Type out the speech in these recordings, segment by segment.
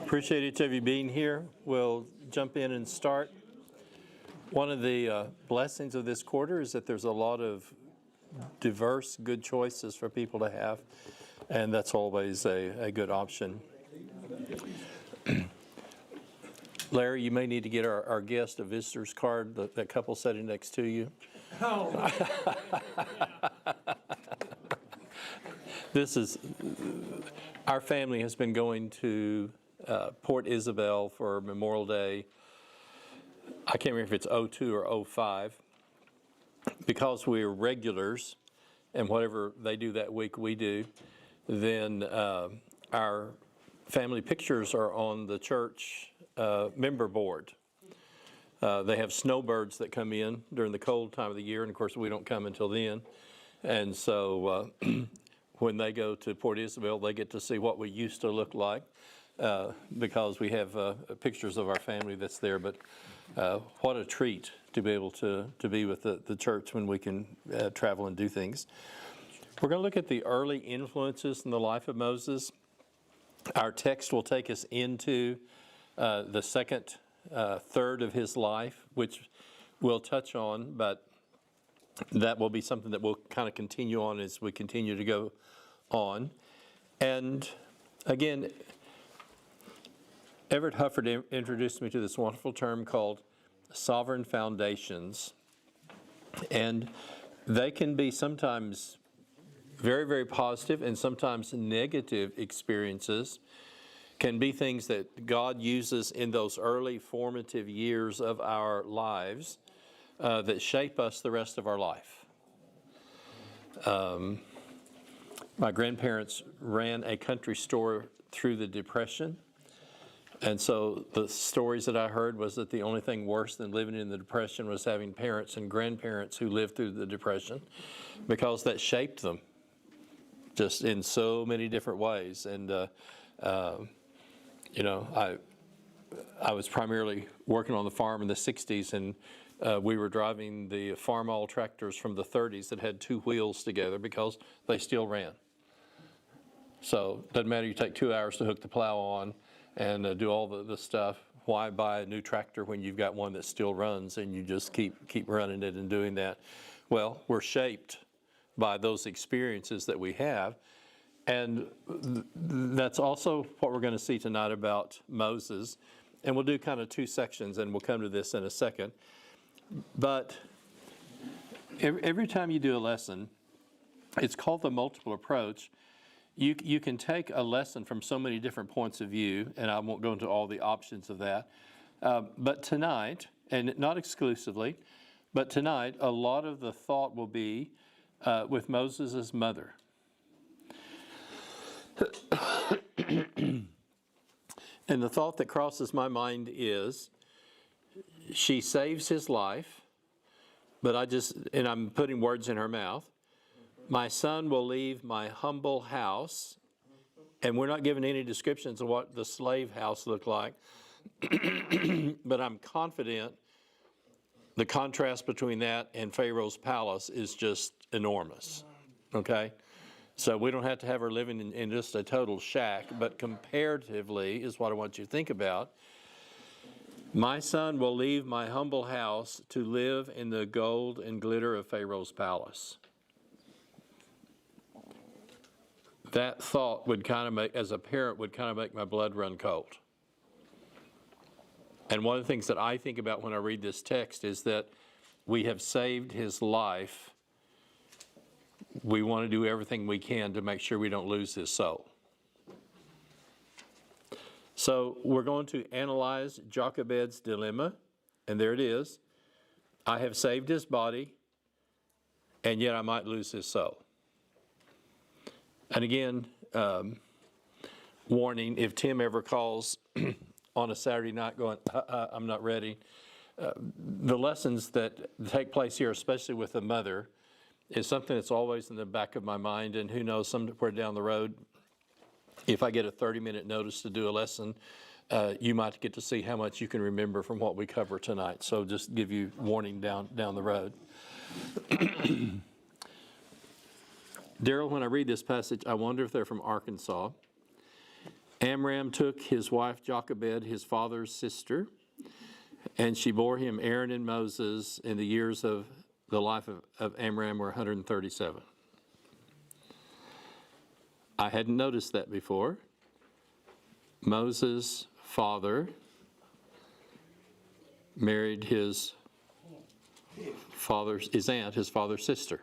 Appreciate each of you being here. We'll jump in and start. One of the blessings of this quarter is that there's a lot of diverse, good choices for people to have, and that's always a good option. Larry, you may need to get our guest a visitor's card, that couple sitting next to you. Oh. Our family has been going to Port Isabel for Memorial Day. I can't remember if it's 02 or 05. Because we're regulars, and whatever they do that week we do, then our family pictures are on the church member board. They have snowbirds that come in during the cold time of the year, and of course we don't come until then. And so when they go to Port Isabel, they get to see what we used to look like because we have pictures of our family that's there. But what a treat to be able to be with the church when we can travel and do things. We're going to look at the early influences in the life of Moses. Our text will take us into the second third of his life, which we'll touch on, but that will be something that we'll kind of continue on as we continue to go on. And again, Everett Hufford introduced me to this wonderful term called sovereign foundations, and they can be sometimes very, very positive and sometimes negative experiences, can be things that God uses in those early formative years of our lives that shape us the rest of our life. My grandparents ran a country store through the Depression. And so the stories that I heard was that the only thing worse than living in the Depression was having parents and grandparents who lived through the Depression, because that shaped them just in so many different ways. And, I was primarily working on the farm in the 60s, and we were driving the farm-all tractors from the 30s that had two wheels together because they still ran. So it doesn't matter, you take 2 hours to hook the plow on and do all the stuff. Why buy a new tractor when you've got one that still runs and you just keep running it and doing that? Well, we're shaped by those experiences that we have. And that's also what we're going to see tonight about Moses. And we'll do kind of two sections, and we'll come to this in a second. But every time you do a lesson, it's called the multiple approach. You can take a lesson from so many different points of view, and I won't go into all the options of that. But tonight, and not exclusively, but tonight, a lot of the thought will be with Moses' mother. And the thought that crosses my mind is, she saves his life, but I'm putting words in her mouth. My son will leave my humble house, and we're not given any descriptions of what the slave house looked like, but I'm confident the contrast between that and Pharaoh's palace is just enormous, okay? So we don't have to have her living in just a total shack, but comparatively is what I want you to think about. My son will leave my humble house to live in the gold and glitter of Pharaoh's palace. That thought would kind of make, as a parent, would kind of make my blood run cold. And one of the things that I think about when I read this text is that we have saved his life. We want to do everything we can to make sure we don't lose his soul. So we're going to analyze Jochebed's dilemma, and there it is. I have saved his body, and yet I might lose his soul. And again, warning, if Tim ever calls on a Saturday night going, I'm not ready, the lessons that take place here, especially with a mother, is something that's always in the back of my mind. And who knows, somewhere down the road, if I get a 30-minute notice to do a lesson, you might get to see how much you can remember from what we cover tonight. So just give you warning down the road. Daryl, when I read this passage, I wonder if they're from Arkansas. Amram took his wife Jochebed, his father's sister, and she bore him Aaron and Moses, in the years of the life of Amram were 137. I hadn't noticed that before. Moses' father married his aunt, his father's sister.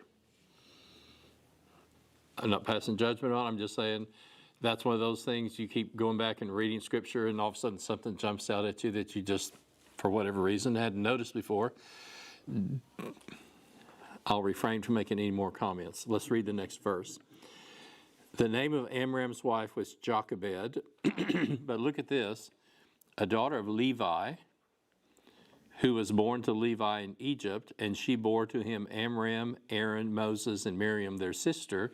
I'm not passing judgment on it, I'm just saying that's one of those things you keep going back and reading scripture and all of a sudden something jumps out at you that you just, for whatever reason, hadn't noticed before. I'll refrain from making any more comments. Let's read the next verse. The name of Amram's wife was Jochebed, but look at this, a daughter of Levi, who was born to Levi in Egypt, and she bore to him Amram, Aaron, Moses, and Miriam, their sister.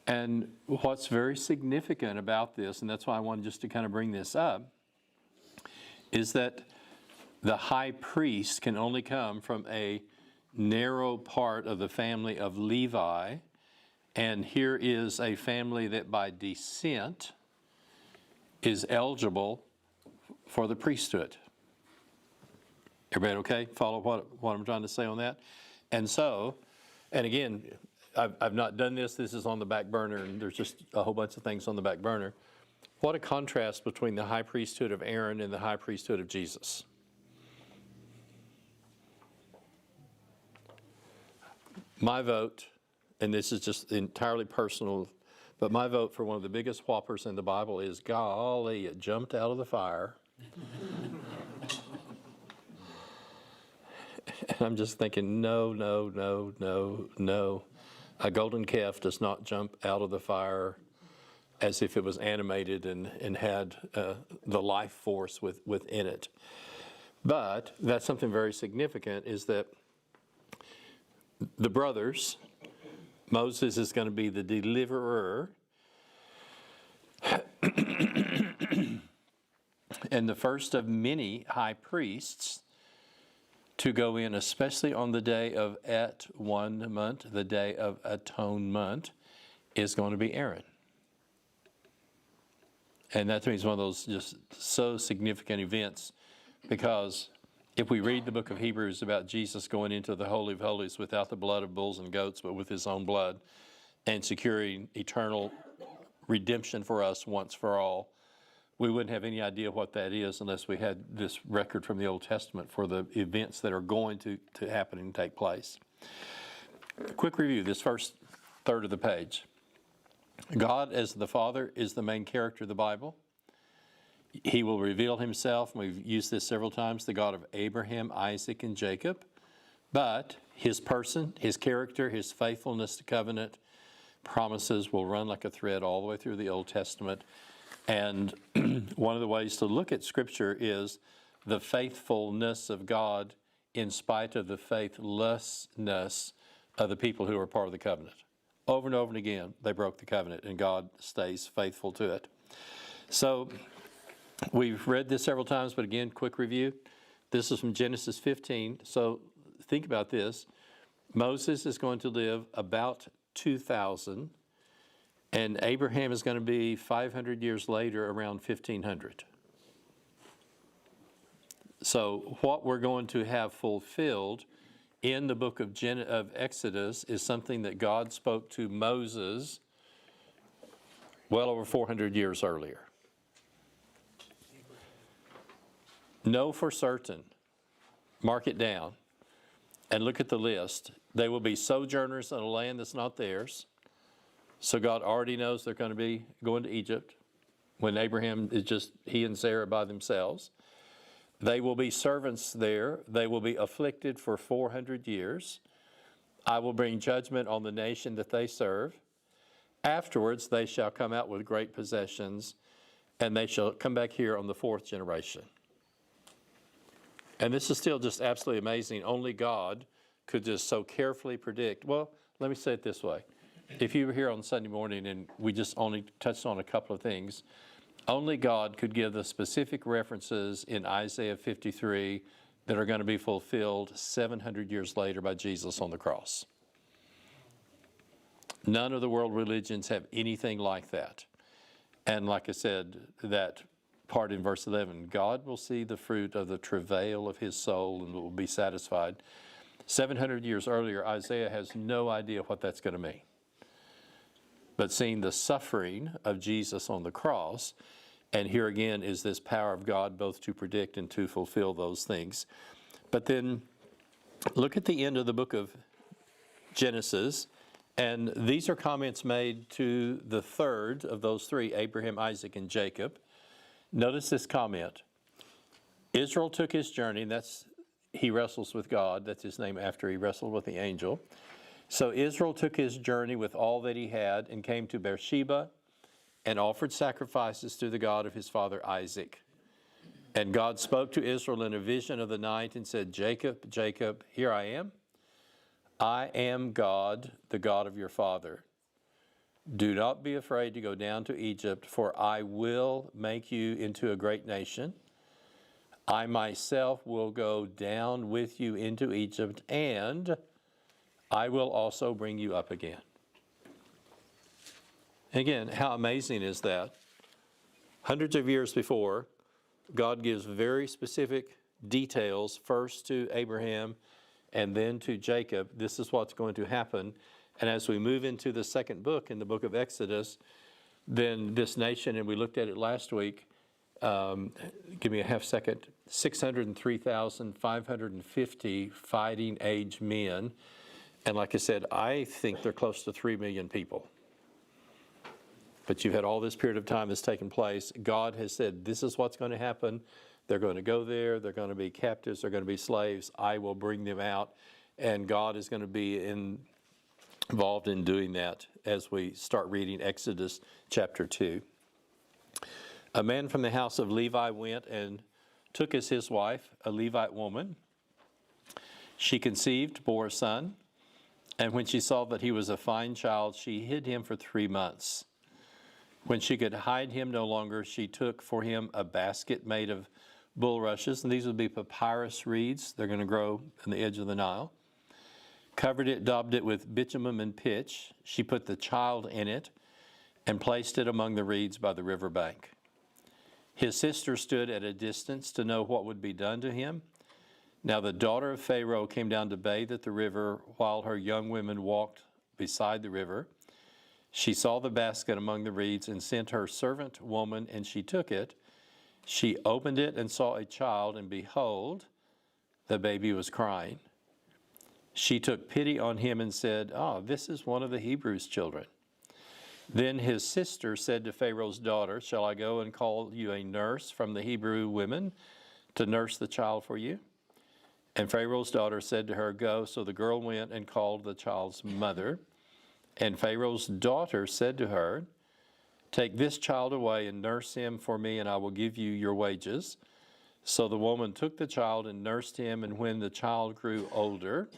And what's very significant about this, and that's why I wanted just to kind of bring this up, is that the high priest can only come from a narrow part of the family of Levi, and here is a family that by descent is eligible for the priesthood. Everybody okay? Follow what I'm trying to say on that? And so, and again, I've not done this. This is on the back burner, and there's just a whole bunch of things on the back burner. What a contrast between the high priesthood of Aaron and the high priesthood of Jesus. My vote, and this is just entirely personal, but my vote for one of the biggest whoppers in the Bible is, golly, it jumped out of the fire. And I'm just thinking, no. A golden calf does not jump out of the fire as if it was animated and had the life force within it. But that's something very significant, is that the brothers, Moses is going to be the deliverer, and the first of many high priests to go in, especially on the day of At-One-Ment, the day of atonement, is going to be Aaron. And that to me is one of those just so significant events, because if we read the book of Hebrews about Jesus going into the Holy of Holies without the blood of bulls and goats, but with his own blood, and securing eternal redemption for us once for all, we wouldn't have any idea what that is unless we had this record from the Old Testament for the events that are going to happen and take place. Quick review, this first third of the page. God as the Father is the main character of the Bible. He will reveal himself, and we've used this several times, the God of Abraham, Isaac, and Jacob. But his person, his character, his faithfulness to covenant promises will run like a thread all the way through the Old Testament. And one of the ways to look at Scripture is the faithfulness of God in spite of the faithlessness of the people who are part of the covenant. Over and over and again, they broke the covenant, and God stays faithful to it. So we've read this several times, but again, quick review. This is from Genesis 15. So think about this. Moses is going to live about 2,000, and Abraham is going to be 500 years later, around 1,500. So what we're going to have fulfilled in the book of Exodus is something that God spoke to Moses well over 400 years earlier. Know for certain, mark it down, and look at the list. They will be sojourners in a land that's not theirs. So God already knows they're going to be going to Egypt when Abraham is just he and Sarah by themselves. They will be servants there. They will be afflicted for 400 years. I will bring judgment on the nation that they serve. Afterwards, they shall come out with great possessions, and they shall come back here on the 4th generation. And this is still just absolutely amazing. Only God could just so carefully predict. Well, let me say it this way. If you were here on Sunday morning and we just only touched on a couple of things, only God could give the specific references in Isaiah 53 that are going to be fulfilled 700 years later by Jesus on the cross. None of the world religions have anything like that. And like I said, that part in verse 11, God will see the fruit of the travail of his soul and will be satisfied. 700 years earlier, Isaiah has no idea what that's going to mean. But seeing the suffering of Jesus on the cross, and here again is this power of God both to predict and to fulfill those things. But then look at the end of the book of Genesis, and these are comments made to the third of those three, Abraham, Isaac, and Jacob. Notice this comment. Israel took his journey, and he wrestles with God. That's his name after he wrestled with the angel. So Israel took his journey with all that he had and came to Beersheba and offered sacrifices to the God of his father Isaac. And God spoke to Israel in a vision of the night and said, Jacob, Jacob, here I am. I am God, the God of your father. Do not be afraid to go down to Egypt, for I will make you into a great nation. I myself will go down with you into Egypt, and I will also bring you up again. Again, how amazing is that? Hundreds of years before, God gives very specific details, first to Abraham and then to Jacob. This is what's going to happen. And as we move into the second book, in the book of Exodus, then this nation, and we looked at it last week, give me a half second, 603,550 fighting age men. And like I said, I think they're close to 3 million people. But you've had all this period of time that's taken place. God has said, this is what's going to happen. They're going to go there. They're going to be captives. They're going to be slaves. I will bring them out. And God is going to be involved in doing that as we start reading Exodus chapter 2. A man from the house of Levi went and took as his wife a Levite woman. She conceived, bore a son. And when she saw that he was a fine child, she hid him for 3 months. When she could hide him no longer, she took for him a basket made of bulrushes, and these would be papyrus reeds. They're going to grow on the edge of the Nile. Covered it, daubed it with bitumen and pitch. She put the child in it and placed it among the reeds by the river bank. His sister stood at a distance to know what would be done to him. Now the daughter of Pharaoh came down to bathe at the river while her young women walked beside the river. She saw the basket among the reeds and sent her servant woman, and she took it. She opened it and saw a child, and behold, the baby was crying. She took pity on him and said, this is one of the Hebrews' children. Then his sister said to Pharaoh's daughter, shall I go and call you a nurse from the Hebrew women to nurse the child for you? And Pharaoh's daughter said to her, go. So the girl went and called the child's mother. And Pharaoh's daughter said to her, take this child away and nurse him for me, and I will give you your wages. So the woman took the child and nursed him, and when the child grew older,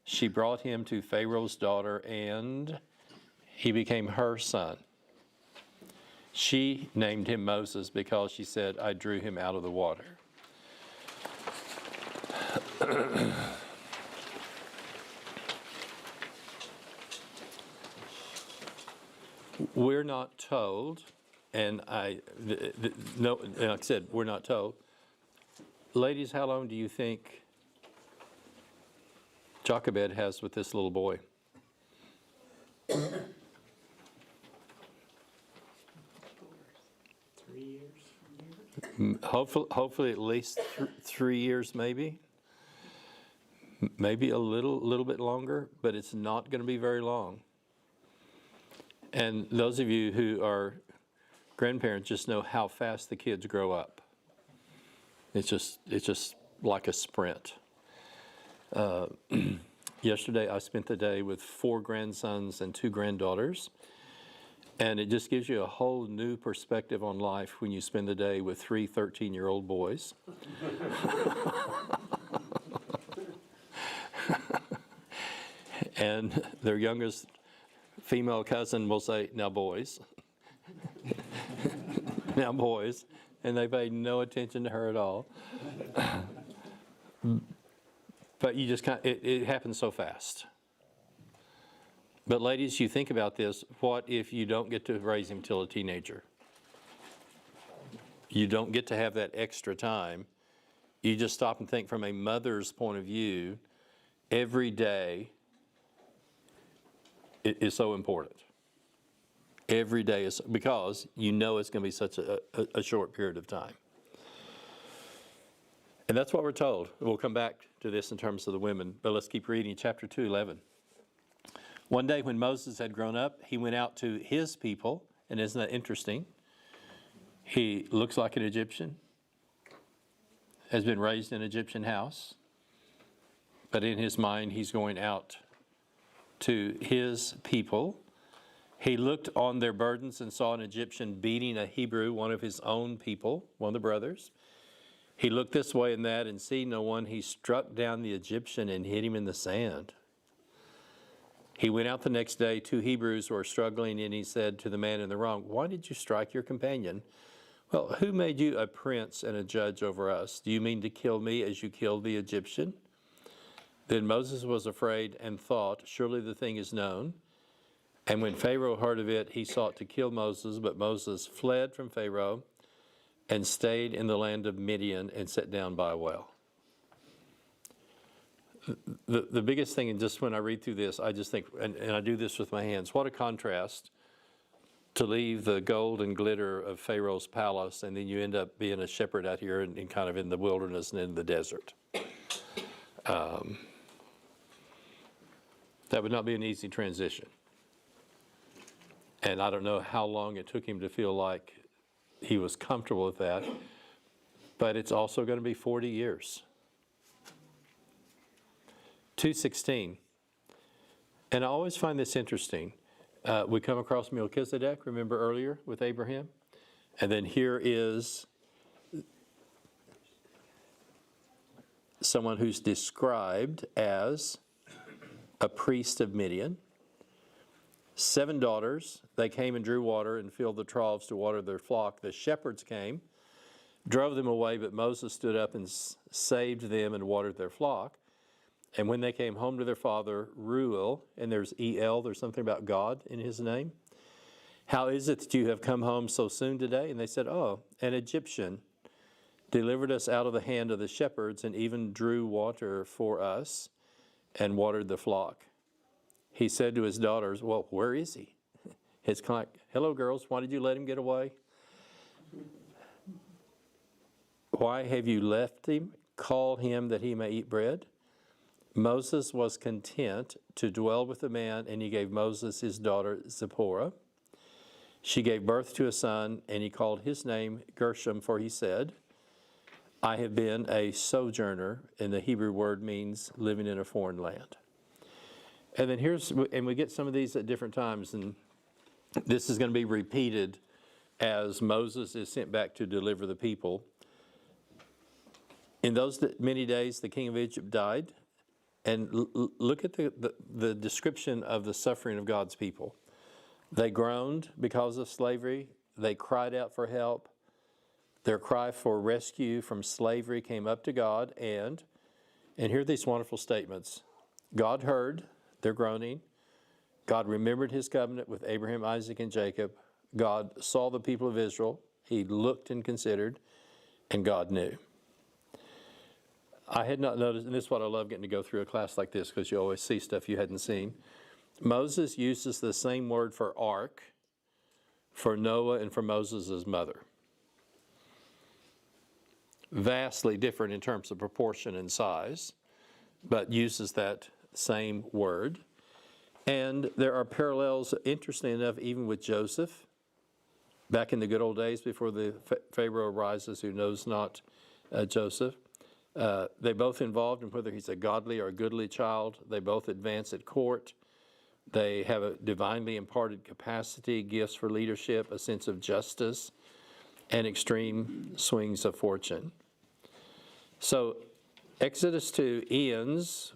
she brought him to Pharaoh's daughter, and he became her son. She named him Moses because she said, I drew him out of the water. We're not told, and like I said, we're not told. Ladies, how long do you think Jochebed has with this little boy? 3 years. Hopefully at least 3 years, maybe a little bit longer, but it's not going to be very long. And those of you who are grandparents just know how fast the kids grow up. It's just like a sprint. Yesterday I spent the day with 4 grandsons and 2 granddaughters, and it just gives you a whole new perspective on life when you spend the day with 3 13-year-old boys. And their youngest female cousin will say, now boys. Now boys. And they pay no attention to her at all. But you just it happens so fast. But ladies, you think about this, what if you don't get to raise him till a teenager? You don't get to have that extra time. You just stop and think from a mother's point of view, every day is so important. Every day is, because you know it's going to be such a short period of time. And that's what we're told. We'll come back to this in terms of the women, but let's keep reading. Chapter 2:11. One day when Moses had grown up, he went out to his people, and isn't that interesting? He looks like an Egyptian, has been raised in an Egyptian house, but in his mind he's going out to his people. He looked on their burdens and saw an Egyptian beating a Hebrew, one of his own people, one of the brothers. He looked this way and that, and seeing no one, he struck down the Egyptian and hit him in the sand. He went out the next day. 2 Hebrews were struggling, and he said to the man in the wrong, "Why did you strike your companion?" "Well, who made you a prince and a judge over us? Do you mean to kill me as you killed the Egyptian?" Then Moses was afraid and thought, "Surely the thing is known." And when Pharaoh heard of it, he sought to kill Moses, but Moses fled from Pharaoh and stayed in the land of Midian and sat down by a well. The biggest thing, and just when I read through this, I just think, and I do this with my hands, what a contrast to leave the gold and glitter of Pharaoh's palace, and then you end up being a shepherd out here and kind of in the wilderness and in the desert. That would not be an easy transition. And I don't know how long it took him to feel like he was comfortable with that, but it's also going to be 40 years. 2:16, and I always find this interesting. We come across Melchizedek, remember earlier with Abraham? And then here is someone who's described as a priest of Midian. 7 daughters, they came and drew water and filled the troughs to water their flock. The shepherds came, drove them away, but Moses stood up and saved them and watered their flock. And when they came home to their father, Reuel, and there's E-L, there's something about God in his name. "How is it that you have come home so soon today?" And they said, "Oh, an Egyptian delivered us out of the hand of the shepherds and even drew water for us and watered the flock." He said to his daughters, "Well, where is he?" It's kind of like, "Hello, girls, why did you let him get away? Why have you left him? Call him that he may eat bread." Moses was content to dwell with the man, and he gave Moses his daughter Zipporah. She gave birth to a son, and he called his name Gershom, for he said, "I have been a sojourner," and the Hebrew word means living in a foreign land. And then we get some of these at different times, and this is going to be repeated as Moses is sent back to deliver the people. "In those many days, the king of Egypt died." And look at the description of the suffering of God's people. They groaned because of slavery. They cried out for help. Their cry for rescue from slavery came up to God. And here are these wonderful statements. God heard their groaning. God remembered his covenant with Abraham, Isaac, and Jacob. God saw the people of Israel. He looked and considered, and God knew. I had not noticed, and this is what I love getting to go through a class like this, because you always see stuff you hadn't seen. Moses uses the same word for ark for Noah and for Moses' mother. Vastly different in terms of proportion and size, but uses that same word. And there are parallels, interestingly enough, even with Joseph. Back in the good old days before the Pharaoh arises who knows not Joseph. They both involved in whether he's a godly or a goodly child. They both advance at court. They have a divinely imparted capacity, gifts for leadership, a sense of justice, and extreme swings of fortune. So Exodus 2 ends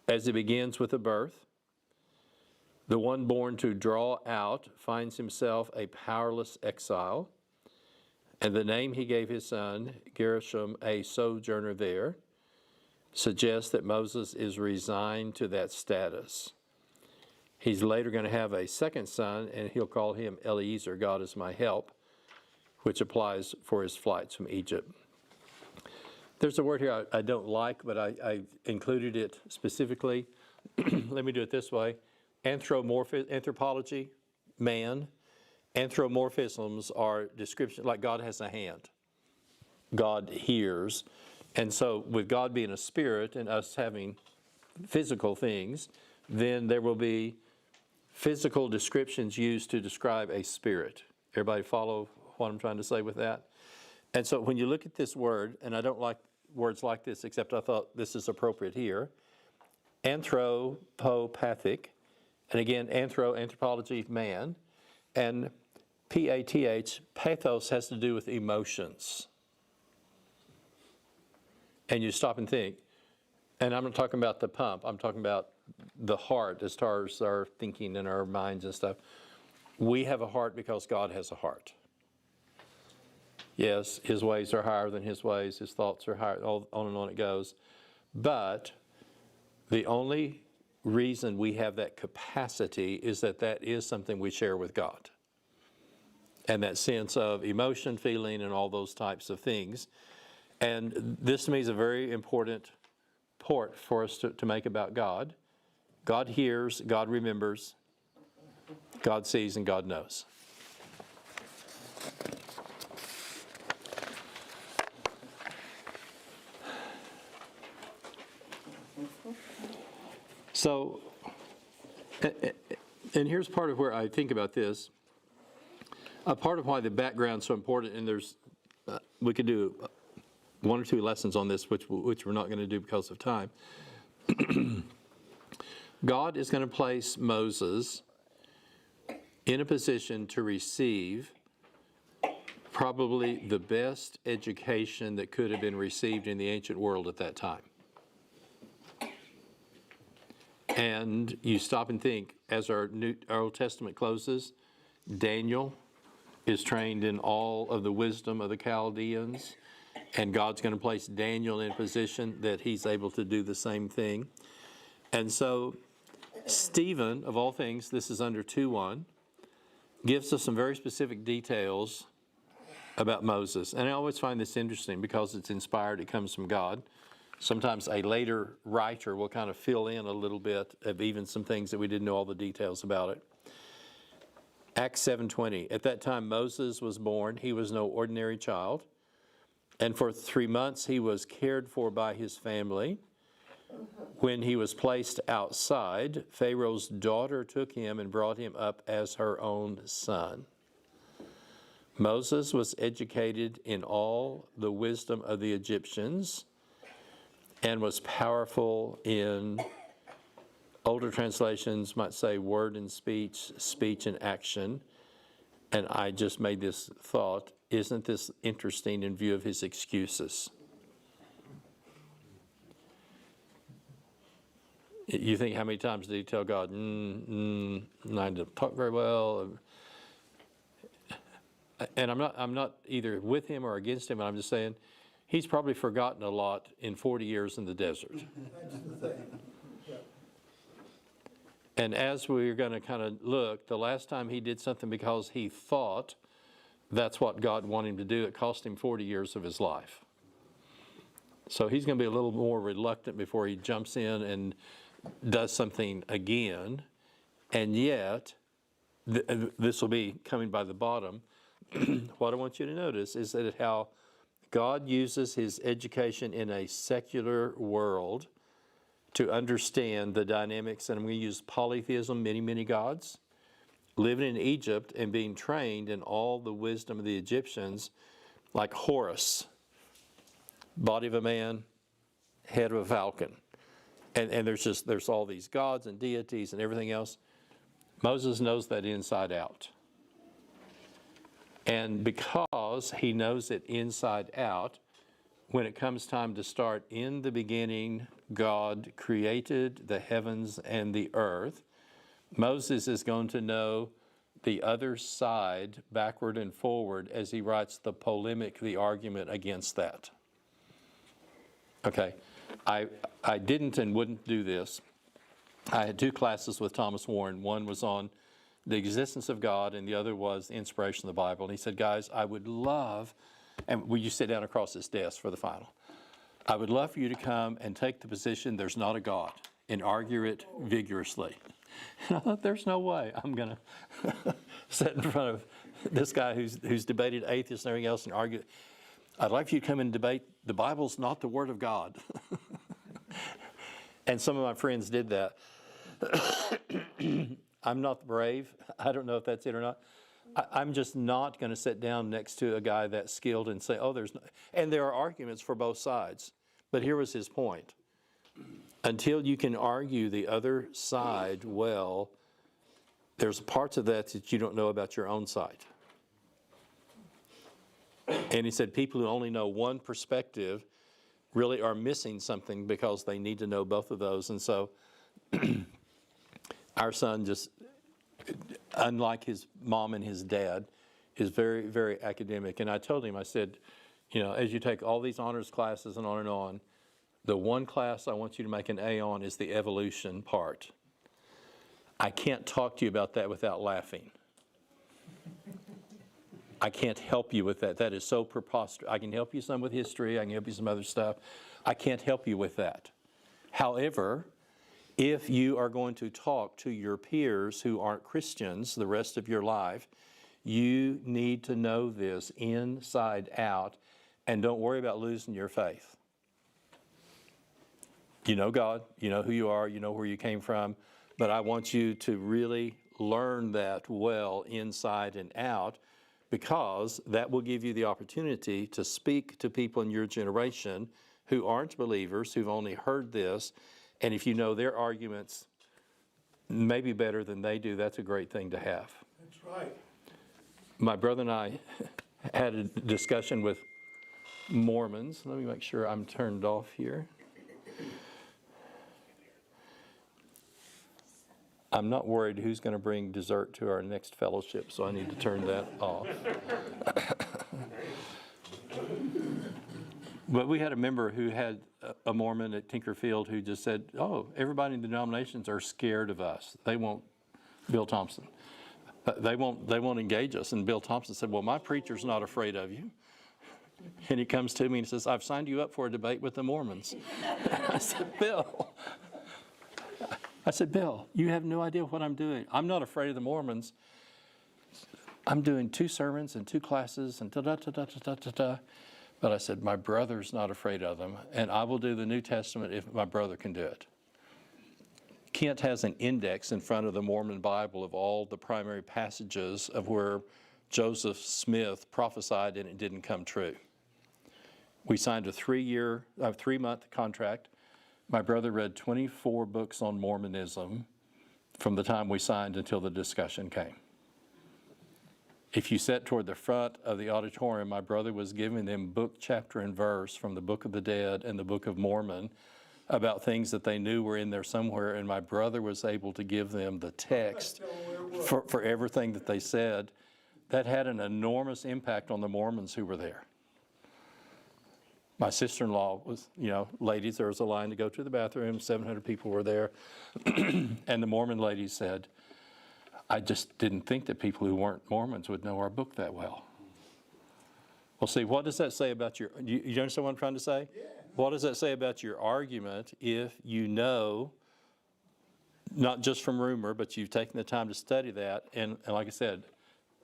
as it begins with a birth. The one born to draw out finds himself a powerless exile. And the name he gave his son, Gershom, a sojourner there, suggests that Moses is resigned to that status. He's later going to have a second son, and he'll call him Eliezer, God is my help. which applies for his flights from Egypt. There's a word here I don't like, but I included it specifically. Let me do it this way. Anthropology, man. Anthropomorphisms are descriptions, like God has a hand. God hears. And so with God being a spirit and us having physical things, then there will be physical descriptions used to describe a spirit. Everybody follow what I'm trying to say with that? And so when you look at this word, and I don't like words like this, except I thought this is appropriate here, anthropopathic, and again, anthropology, man, and P-A-T-H, pathos has to do with emotions. And you stop and think, and I'm not talking about the pump, I'm talking about the heart as far as our thinking and our minds and stuff. We have a heart because God has a heart. Yes, his ways are higher than his ways, his thoughts are higher, on and on it goes. But the only reason we have that capacity is that is something we share with God. And that sense of emotion, feeling, and all those types of things. And this to me is a very important point for us to make about God. God hears, God remembers, God sees, and God knows. So, and here's part of where I think about this. A part of why the background's so important, and there's, we could do one or two lessons on this, which we're not going to do because of time. God is going to place Moses in a position to receive probably the best education that could have been received in the ancient world at that time. And you stop and think, as our Old Testament closes, Daniel is trained in all of the wisdom of the Chaldeans, and God's going to place Daniel in a position that he's able to do the same thing. And so Stephen, of all things, this is under 2:1, gives us some very specific details about Moses. And I always find this interesting because it's inspired, it comes from God. Sometimes a later writer will kind of fill in a little bit of even some things that we didn't know all the details about it. Acts 7:20, at that time Moses was born. He was no ordinary child. And for 3 months he was cared for by his family. When he was placed outside, Pharaoh's daughter took him and brought him up as her own son. Moses was educated in all the wisdom of the Egyptians and was powerful in, older translations might say, word and speech, speech and action. And I just made this thought, isn't this interesting in view of his excuses? You think, how many times did he tell God, I didn't talk very well? And I'm not either with him or against him, I'm just saying, he's probably forgotten a lot in 40 years in the desert. And as we're going to kind of look, the last time he did something because he thought that's what God wanted him to do, it cost him 40 years of his life. So he's going to be a little more reluctant before he jumps in and does something again. And yet, this will be coming by the bottom. What I want you to notice is that how God uses his education in a secular world to understand the dynamics, and I'm going to use polytheism, many, many gods, living in Egypt and being trained in all the wisdom of the Egyptians, like Horus, body of a man, head of a falcon. And there's all these gods and deities and everything else. Moses knows that inside out. And because he knows it inside out, when it comes time to start, in the beginning, God created the heavens and the earth, Moses is going to know the other side backward and forward as he writes the polemic, the argument against that. Okay, I didn't and wouldn't do this. I had 2 classes with Thomas Warren. One was on the existence of God, and the other was the inspiration of the Bible. And he said, guys, I would love, and will you sit down across this desk for the final? I would love for you to come and take the position there's not a God and argue it vigorously. And I thought, there's no way I'm going to sit in front of this guy who's debated atheists and everything else and argue. I'd like for you to come and debate, the Bible's not the Word of God. And some of my friends did that. I'm not brave. I don't know if that's it or not. I'm just not going to sit down next to a guy that's skilled and say, oh, there's no. And there are arguments for both sides. But here was his point. Until you can argue the other side well, there's parts of that you don't know about your own side. And he said people who only know one perspective really are missing something because they need to know both of those. And so our son, just unlike his mom and his dad, is very, very academic. And I told him, I said, you know, as you take all these honors classes and on, the one class I want you to make an A on is the evolution part. I can't talk to you about that without laughing. I can't help you with that. That is so preposterous. I can help you some with history. I can help you some other stuff. I can't help you with that. However, if you are going to talk to your peers who aren't Christians the rest of your life, you need to know this inside out, and don't worry about losing your faith. You know God, you know who you are, you know where you came from, but I want you to really learn that well inside and out, because that will give you the opportunity to speak to people in your generation who aren't believers, who've only heard this, and if you know their arguments maybe better than they do, that's a great thing to have. That's right. My brother and I had a discussion with Mormons. Let me make sure I'm turned off here. I'm not worried who's going to bring dessert to our next fellowship, so I need to turn that off. But we had a member who had a Mormon at Tinkerfield who just said, oh, everybody in the denominations are scared of us. They won't, Bill Thompson, they won't engage us. And Bill Thompson said, well, my preacher's not afraid of you. And he comes to me and says, I've signed you up for a debate with the Mormons. I said, Bill, you have no idea what I'm doing. I'm not afraid of the Mormons. I'm doing 2 sermons and 2 classes and da-da-da-da-da-da-da. But I said, my brother's not afraid of them, and I will do the New Testament if my brother can do it. Kent has an index in front of the Mormon Bible of all the primary passages of where Joseph Smith prophesied and it didn't come true. We signed a 3-month contract. My brother read 24 books on Mormonism from the time we signed until the discussion came. If you sat toward the front of the auditorium, my brother was giving them book, chapter, and verse from the Book of the Dead and the Book of Mormon about things that they knew were in there somewhere, and my brother was able to give them the text for everything that they said. That had an enormous impact on the Mormons who were there. My sister-in-law was, ladies, there was a line to go to the bathroom, 700 people were there, and the Mormon lady said, I just didn't think that people who weren't Mormons would know our book that well. Well, see, what does that say about you understand what I'm trying to say? Yeah. What does that say about your argument if you know, not just from rumor, but you've taken the time to study that, and like I said,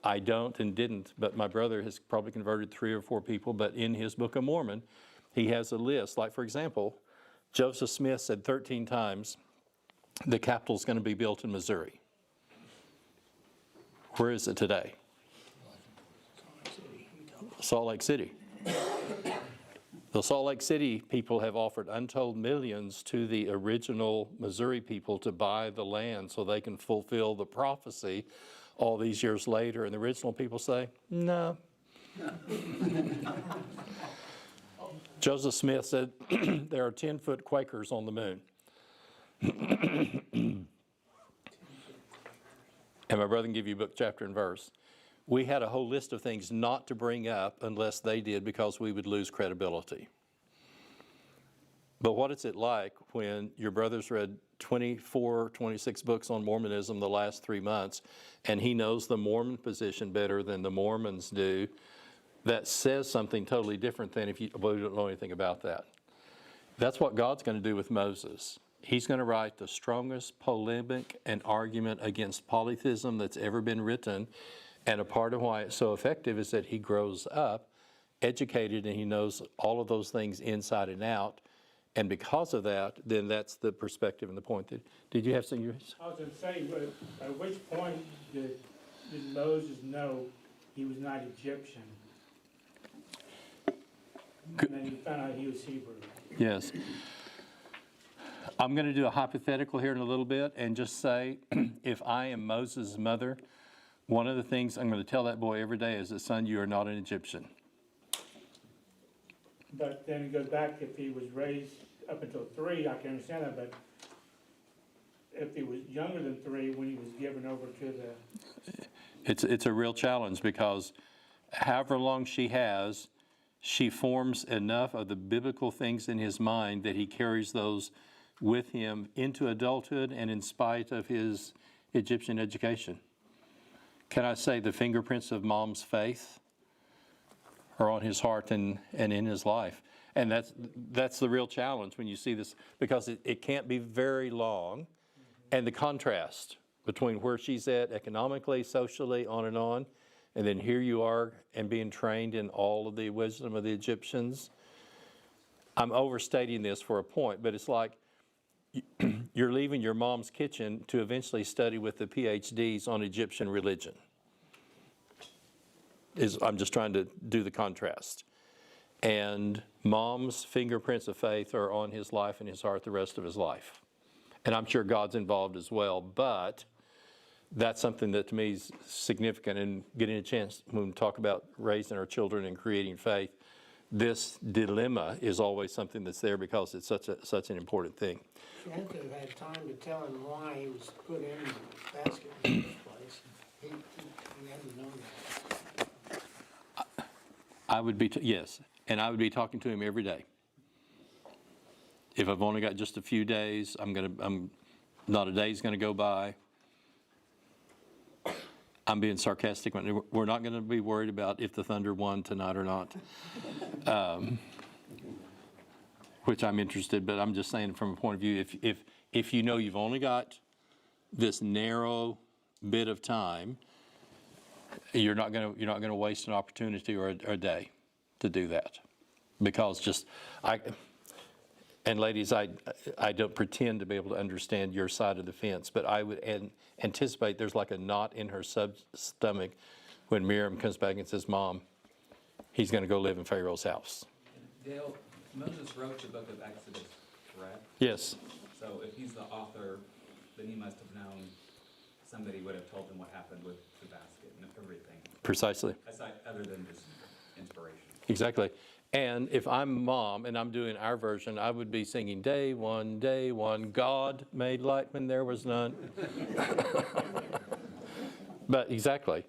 I don't and didn't, but my brother has probably converted 3 or 4 people, but in his Book of Mormon, he has a list. Like, for example, Joseph Smith said 13 times, the Capitol's going to be built in Missouri. Where is it today? Salt Lake City. The Salt Lake City people have offered untold millions to the original Missouri people to buy the land so they can fulfill the prophecy all these years later, and the original people say, no. Joseph Smith said, there are 10-foot Quakers on the moon. And my brother can give you book, chapter, and verse. We had a whole list of things not to bring up unless they did, because we would lose credibility. But what is it like when your brother's read 24, 26 books on Mormonism the last 3 months, and he knows the Mormon position better than the Mormons do? That says something totally different than if you don't know anything about that. That's what God's going to do with Moses. He's going to write the strongest polemic and argument against polytheism that's ever been written. And a part of why it's so effective is that he grows up educated and he knows all of those things inside and out. And because of that, then that's the perspective and the point. Did you have some? I was going to say, at which point did Moses know he was not Egyptian? And then he found out he was Hebrew. Yes. I'm going to do a hypothetical here in a little bit and just say, if I am Moses' mother, one of the things I'm going to tell that boy every day is that, son, you are not an Egyptian. But then it goes back, if he was raised up until 3, I can understand that, but if he was younger than 3 when he was given over to the... It's a real challenge because however long she has, she forms enough of the biblical things in his mind that he carries those with him into adulthood and in spite of his Egyptian education. Can I say the fingerprints of mom's faith are on his heart and in his life? And that's the real challenge when you see this, because it can't be very long. And the contrast between where she's at economically, socially, on, and then here you are and being trained in all of the wisdom of the Egyptians. I'm overstating this for a point, but it's like you're leaving your mom's kitchen to eventually study with the PhDs on Egyptian religion. I'm just trying to do the contrast. And mom's fingerprints of faith are on his life and his heart the rest of his life. And I'm sure God's involved as well, but that's something that to me is significant. And getting a chance when we talk about raising our children and creating faith, this dilemma is always something that's there because it's such an important thing. She had to have had time to tell him why he was put in the basket in the first place. He hadn't known that. I would be, yes, and I would be talking to him every day. If I've only got just a few days, I'm not a day's going to go by. I'm being sarcastic. We're not going to be worried about if the Thunder won tonight or not, which I'm interested. But I'm just saying from a point of view, if you know you've only got this narrow bit of time, you're not going to waste an opportunity or a day to do that, because and ladies, I don't pretend to be able to understand your side of the fence, but I would anticipate there's like a knot in her stomach when Miriam comes back and says, Mom, he's going to go live in Pharaoh's house. Dale, Moses wrote the book of Exodus, correct? Yes. So if he's the author, then he must have known somebody would have told him what happened with the basket and everything. Precisely. Aside, other than just inspiration. Exactly. And if I'm mom and I'm doing our version, I would be singing, day one, God made light when there was none. But exactly.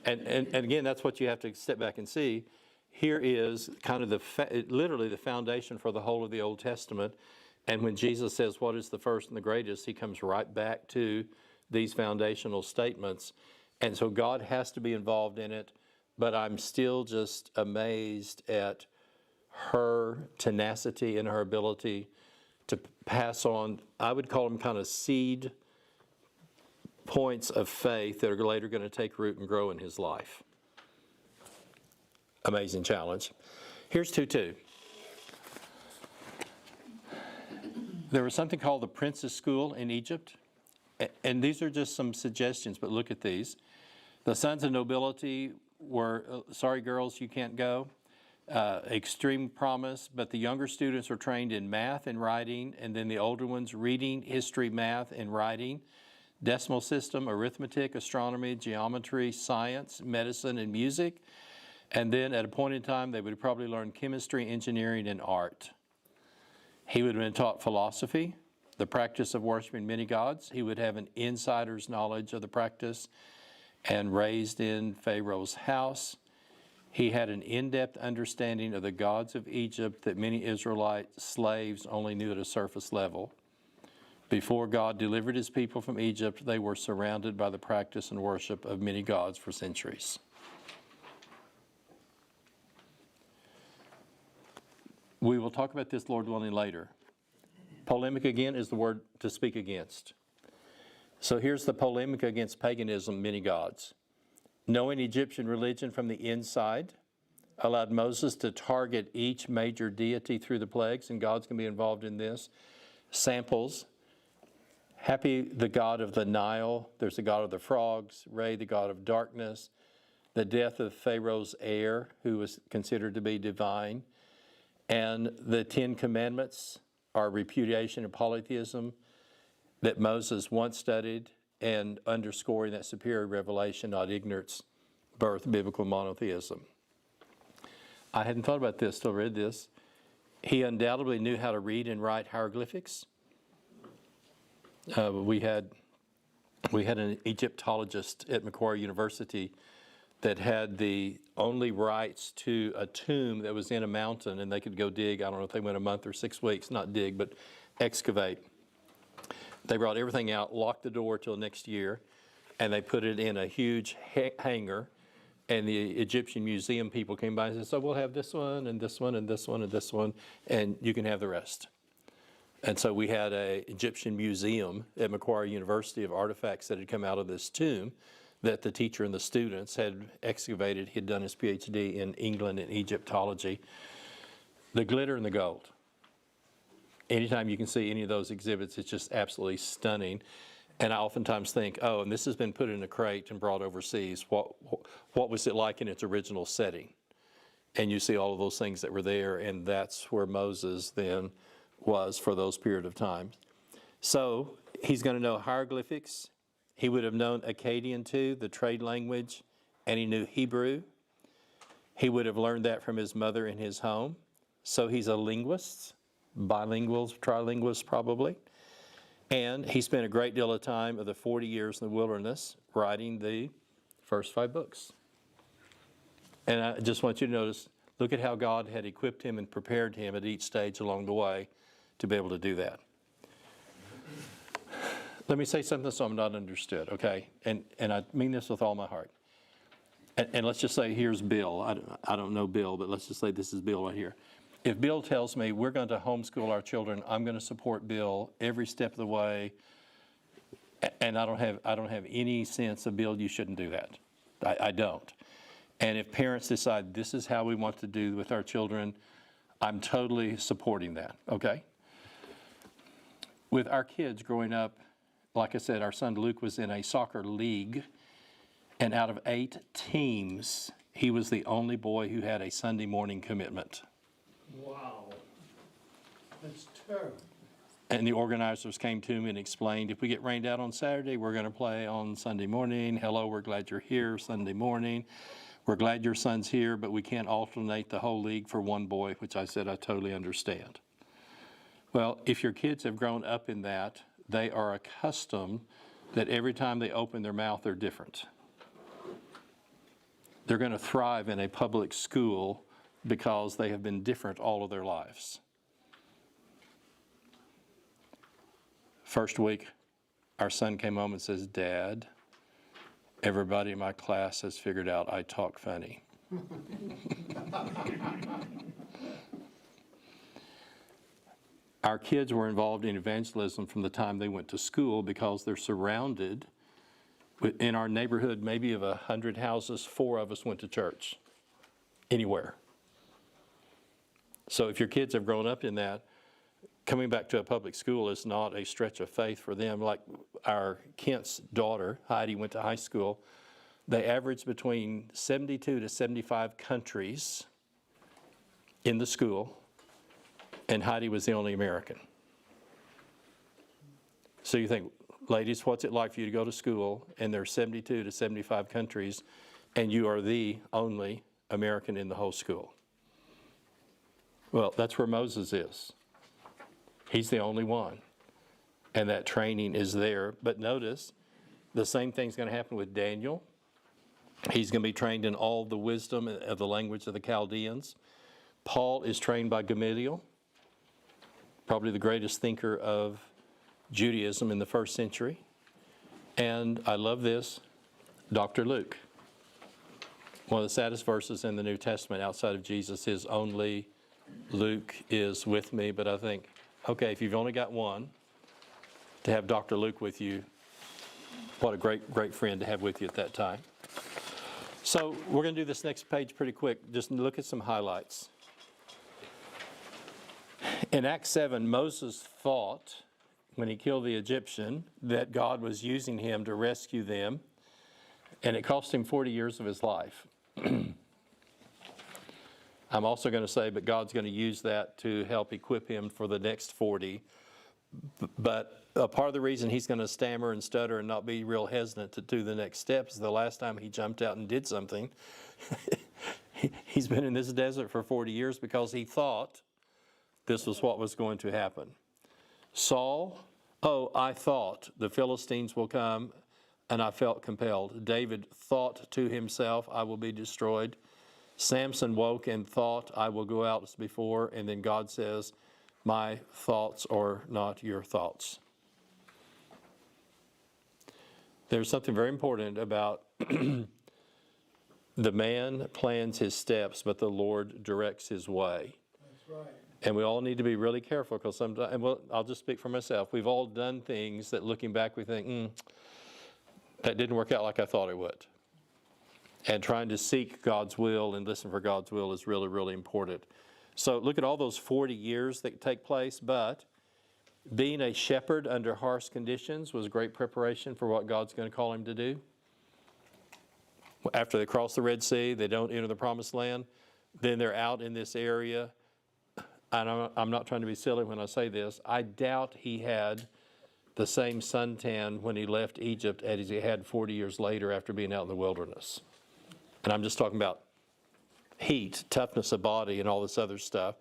And again, that's what you have to step back and see. Here is kind of literally the foundation for the whole of the Old Testament. And when Jesus says, what is the first and the greatest, he comes right back to these foundational statements. And so God has to be involved in it. But I'm still just amazed at her tenacity and her ability to pass on, I would call them kind of seed points of faith that are later going to take root and grow in his life. Amazing challenge. Here's 2:2. There was something called the Prince's School in Egypt. And these are just some suggestions, but look at these. The sons of nobility were, sorry girls, you can't go. Extreme promise, but the younger students are trained in math and writing, and then the older ones reading, history, math, and writing, decimal system, arithmetic, astronomy, geometry, science, medicine, and music. And then at a point in time, they would probably learn chemistry, engineering, and art. He would have been taught philosophy, the practice of worshiping many gods. He would have an insider's knowledge of the practice, and raised in Pharaoh's house. He had an in-depth understanding of the gods of Egypt that many Israelite slaves only knew at a surface level. Before God delivered his people from Egypt, they were surrounded by the practice and worship of many gods for centuries. We will talk about this, Lord willing, later. Polemic, again, is the word to speak against. So here's the polemic against paganism, many gods. Knowing Egyptian religion from the inside allowed Moses to target each major deity through the plagues, and God's going to be involved in this. Samples. Happy, the god of the Nile. There's the god of the frogs. Re, the god of darkness. The death of Pharaoh's heir, who was considered to be divine. And the Ten Commandments are repudiation of polytheism that Moses once studied, and underscoring that superior revelation, not ignorance, birth biblical monotheism. I hadn't thought about this till I read this. He undoubtedly knew how to read and write hieroglyphics. We had an Egyptologist at Macquarie University that had the only rights to a tomb that was in a mountain, and they could go dig. I don't know if they went a month or 6 weeks, not dig, but excavate. They brought everything out, locked the door till next year, and they put it in a huge hangar. And the Egyptian museum people came by and said, so we'll have this one and this one and this one and this one, and you can have the rest. And so we had an Egyptian museum at Macquarie University of artifacts that had come out of this tomb that the teacher and the students had excavated. He had done his PhD in England in Egyptology. The glitter and the gold. Anytime you can see any of those exhibits, it's just absolutely stunning. And I oftentimes think, oh, and this has been put in a crate and brought overseas. What was it like in its original setting? And you see all of those things that were there, and that's where Moses then was for those period of time. So he's going to know hieroglyphics. He would have known Akkadian too, the trade language, and he knew Hebrew. He would have learned that from his mother in his home. So he's a linguist, bilingual, trilinguist probably. And he spent a great deal of time of the 40 years in the wilderness writing the first 5 books. And I just want you to notice, look at how God had equipped him and prepared him at each stage along the way to be able to do that. Let me say something so I'm not understood, okay? And I mean this with all my heart. And let's just say here's Bill. I don't know Bill, but let's just say this is Bill right here. If Bill tells me we're going to homeschool our children, I'm going to support Bill every step of the way, and I don't have any sense of, Bill, you shouldn't do that. I don't. And if parents decide this is how we want to do with our children, I'm totally supporting that, okay? With our kids growing up, like I said, our son Luke was in a soccer league, and out of 8 teams, he was the only boy who had a Sunday morning commitment. Wow. That's terrible. And the organizers came to me and explained, if we get rained out on Saturday, we're going to play on Sunday morning. Hello, we're glad you're here Sunday morning. We're glad your son's here, but we can't alternate the whole league for one boy, which I said I totally understand. Well, if your kids have grown up in that, they are accustomed that every time they open their mouth, they're different. They're going to thrive in a public school because they have been different all of their lives. First week, our son came home and says, Dad, everybody in my class has figured out I talk funny. Our kids were involved in evangelism from the time they went to school because they're surrounded. In our neighborhood, maybe of 100 houses, 4 of us went to church, anywhere. So if your kids have grown up in that, coming back to a public school is not a stretch of faith for them. Like our Kent's daughter, Heidi, went to high school. They averaged between 72 to 75 countries in the school, and Heidi was the only American. So you think, ladies, what's it like for you to go to school, and there's 72 to 75 countries, and you are the only American in the whole school? Well, that's where Moses is. He's the only one. And that training is there. But notice, the same thing's going to happen with Daniel He's going to be trained in all the wisdom of the language of the Chaldeans. Paul is trained by Gamaliel, probably the greatest thinker of Judaism in the first century. And I love this, Dr. Luke. One of the saddest verses in the New Testament outside of Jesus is only Luke is with me. But I think, okay, if you've only got one, to have Dr. Luke with you, what a great friend to have with you at that time. So we're going to do this next page pretty quick. Just look at some highlights. In Acts 7, Moses thought, when he killed the Egyptian, that God was using him to rescue them, and it cost him 40 years of his life. I'm also going to say, but God's going to use that to help equip him for the next 40. But a part of the reason he's going to stammer and stutter and not be real hesitant to do the next steps is the last time he jumped out and did something, he's been in this desert for 40 years because he thought this was what was going to happen. Saul, I thought the Philistines will come, and I felt compelled. David thought to himself, I will be destroyed. Samson woke and thought, I will go out as before. And then God says, my thoughts are not your thoughts. There's something very important about the man plans his steps, but the Lord directs his way. That's right. And we all need to be really careful because sometimes, and I'll just speak for myself. We've all done things that looking back we think, that didn't work out like I thought it would. And trying to seek God's will and listen for God's will is really, really important. So look at all those 40 years that take place, but being a shepherd under harsh conditions was great preparation for what God's going to call him to do. After they cross the Red Sea, they don't enter the Promised Land. Then they're out in this area. And I'm not trying to be silly when I say this. I doubt he had the same suntan when he left Egypt as he had 40 years later after being out in the wilderness. And I'm just talking about heat, toughness of body, and all this other stuff.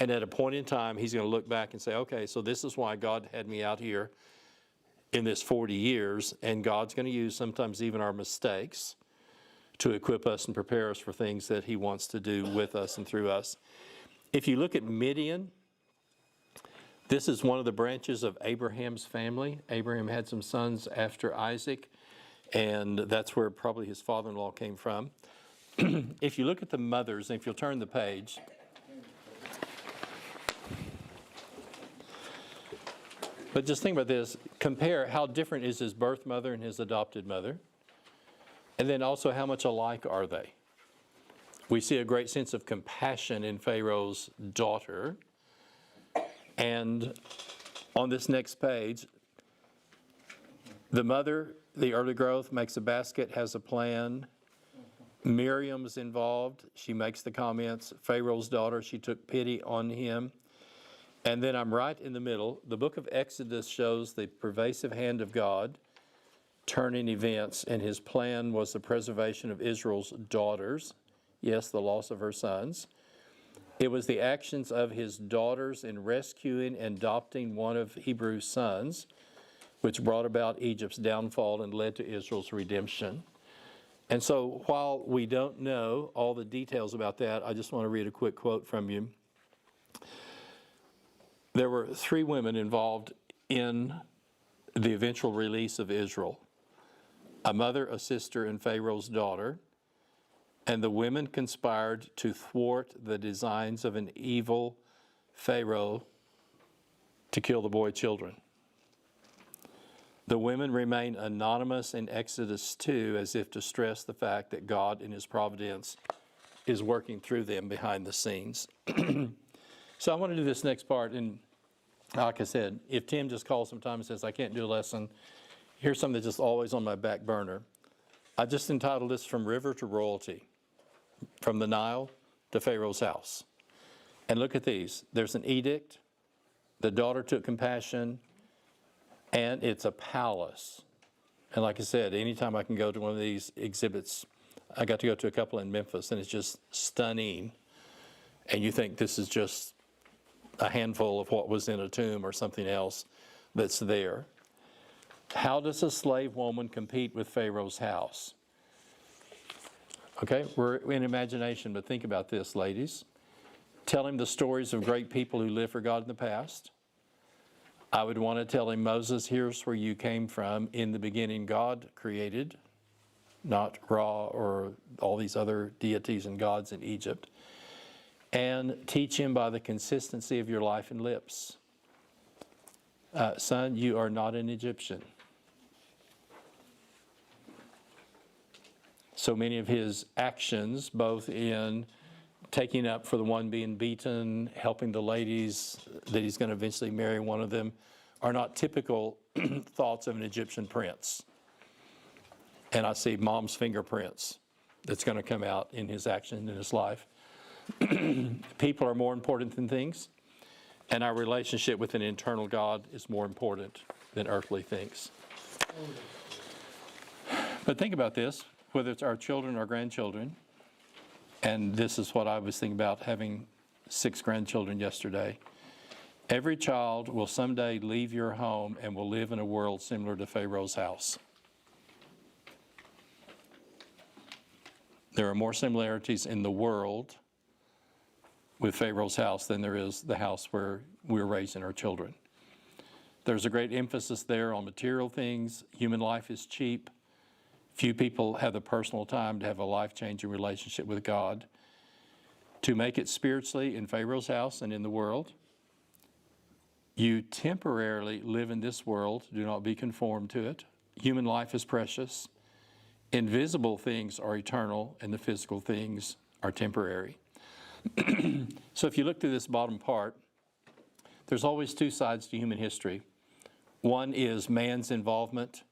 And at a point in time, he's going to look back and say, okay, so this is why God had me out here in this 40 years. And God's going to use sometimes even our mistakes to equip us and prepare us for things that he wants to do with us and through us. If you look at Midian, this is one of the branches of Abraham's family. Abraham had some sons after Isaac, and that's where probably his father-in-law came from. If you look at the mothers, and if you'll turn the page, but just think about this, compare how different is his birth mother and his adopted mother, and then also how much alike are they? We see a great sense of compassion in Pharaoh's daughter. And on this next page, the mother, the early growth, makes a basket, has a plan. Miriam's involved. She makes the comments. Pharaoh's daughter, she took pity on him. And then I'm right in the middle. The book of Exodus shows the pervasive hand of God turning events, and his plan was the preservation of Israel's daughters. Yes, the loss of her sons. It was the actions of his daughters in rescuing and adopting one of Hebrews' sons, which brought about Egypt's downfall and led to Israel's redemption. And so while we don't know all the details about that, I just want to read a quick quote from you. There were 3 women involved in the eventual release of Israel: a mother, a sister, and Pharaoh's daughter. And the women conspired to thwart the designs of an evil Pharaoh to kill the boy children. The women remain anonymous in Exodus 2 as if to stress the fact that God in his providence is working through them behind the scenes. So I want to do this next part. And like I said, if Tim just calls sometime and says, I can't do a lesson, here's something that's just always on my back burner. I just entitled this From River to Royalty, from the Nile to Pharaoh's house. And look at these. There's an edict. The daughter took compassion, and it's a palace. And like I said, anytime I can go to one of these exhibits, I got to go to a couple in Memphis, and it's just stunning. And you think this is just a handful of what was in a tomb or something else that's there. How does a slave woman compete with Pharaoh's house? Okay, we're in imagination, but think about this, ladies. Tell him the stories of great people who lived for God in the past. I would want to tell him, Moses, here's where you came from. In the beginning, God created, not Ra or all these other deities and gods in Egypt. And teach him by the consistency of your life and lips. Son, you are not an Egyptian. So many of his actions, both in taking up for the one being beaten, helping the ladies that he's going to eventually marry one of them, are not typical thoughts of an Egyptian prince. And I see mom's fingerprints that's going to come out in his action in his life. People are more important than things, and our relationship with an eternal God is more important than earthly things. But think about this, whether it's our children or grandchildren, and this is what I was thinking about having 6 grandchildren yesterday. Every child will someday leave your home and will live in a world similar to Pharaoh's house. There are more similarities in the world with Pharaoh's house than there is the house where we're raising our children. There's a great emphasis there on material things. Human life is cheap. Few people have the personal time to have a life-changing relationship with God. To make it spiritually in Pharaoh's house and in the world, you temporarily live in this world. Do not be conformed to it. Human life is precious. Invisible things are eternal, and the physical things are temporary. So if you look through this bottom part, there's always 2 sides to human history. One is man's involvement.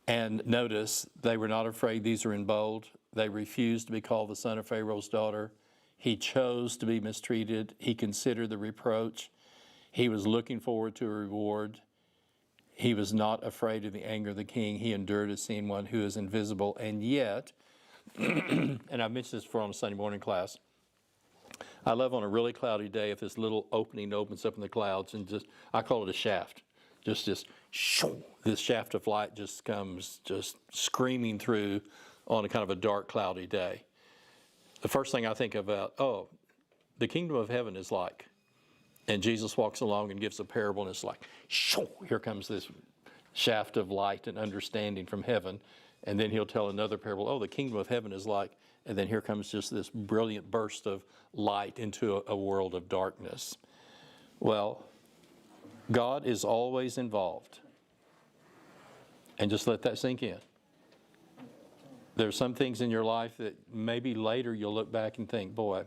And notice, they were not afraid. These are in bold. They refused to be called the son of Pharaoh's daughter. He chose to be mistreated. He considered the reproach. He was looking forward to a reward. He was not afraid of the anger of the king. He endured as seeing one who is invisible. And yet, and I mentioned this before on a Sunday morning class, I love on a really cloudy day if this little opening opens up in the clouds and just, I call it a shaft. Just this shaft of light just comes just screaming through on a kind of a dark, cloudy day. The first thing I think about, the kingdom of heaven is like, and Jesus walks along and gives a parable, and it's like, here comes this shaft of light and understanding from heaven, and then he'll tell another parable, the kingdom of heaven is like, and then here comes just this brilliant burst of light into a world of darkness. Well, God is always involved. And just let that sink in. There's some things in your life that maybe later you'll look back and think, boy,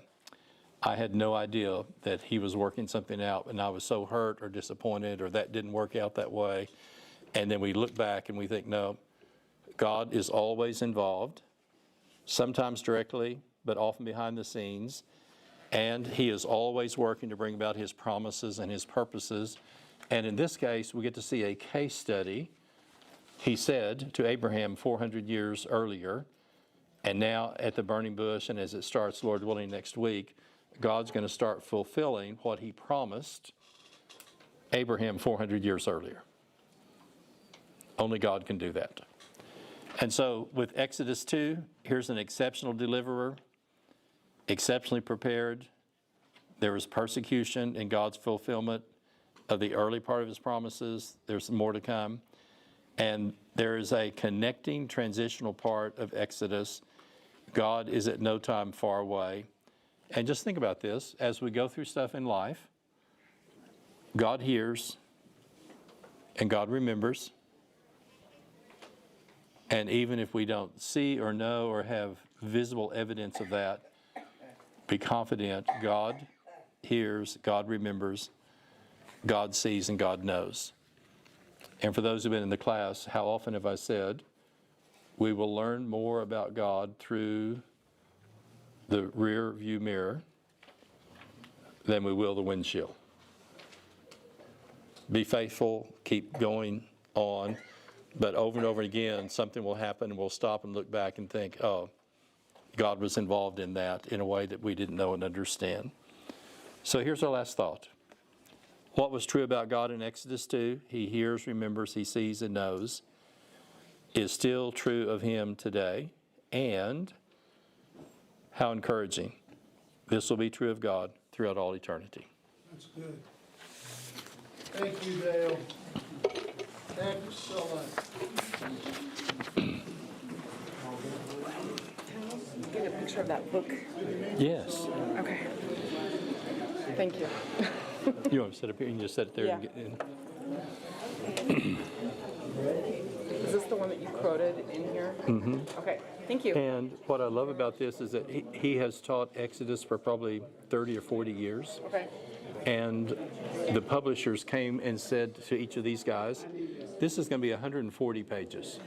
I had no idea that he was working something out, and I was so hurt or disappointed, or that didn't work out that way. And then we look back and we think, no, God is always involved, sometimes directly, but often behind the scenes. And he is always working to bring about his promises and his purposes. And in this case, we get to see a case study. He said to Abraham 400 years earlier, and now at the burning bush, and as it starts, Lord willing, next week, God's going to start fulfilling what he promised Abraham 400 years earlier. Only God can do that. And so with Exodus 2, here's an exceptional deliverer, exceptionally prepared. There was persecution in God's fulfillment of the early part of his promises. There's more to come. And there is a connecting transitional part of Exodus. God is at no time far away. And just think about this. As we go through stuff in life, God hears and God remembers. And even if we don't see or know or have visible evidence of that, be confident God hears, God remembers, God sees, and God knows. And for those who've been in the class, how often have I said, we will learn more about God through the rear view mirror than we will the windshield. Be faithful, keep going on, but over and over again, something will happen and we'll stop and look back and think, God was involved in that in a way that we didn't know and understand. So here's our last thought. What was true about God in Exodus 2, he hears, remembers, he sees, and knows, is still true of him today. And How encouraging. This will be true of God throughout all eternity. That's good. Thank you, Dale. Thank you so much. Get a picture of that book. Yes. Okay. Thank you. You want to sit up here? You can just sit there and Yeah. get in. Is this the one that you quoted in here? Mm-hmm. Okay, thank you. And what I love about this is that he has taught Exodus for probably 30 or 40 years. Okay. And the publishers came and said to each of these guys, this is going to be 140 pages.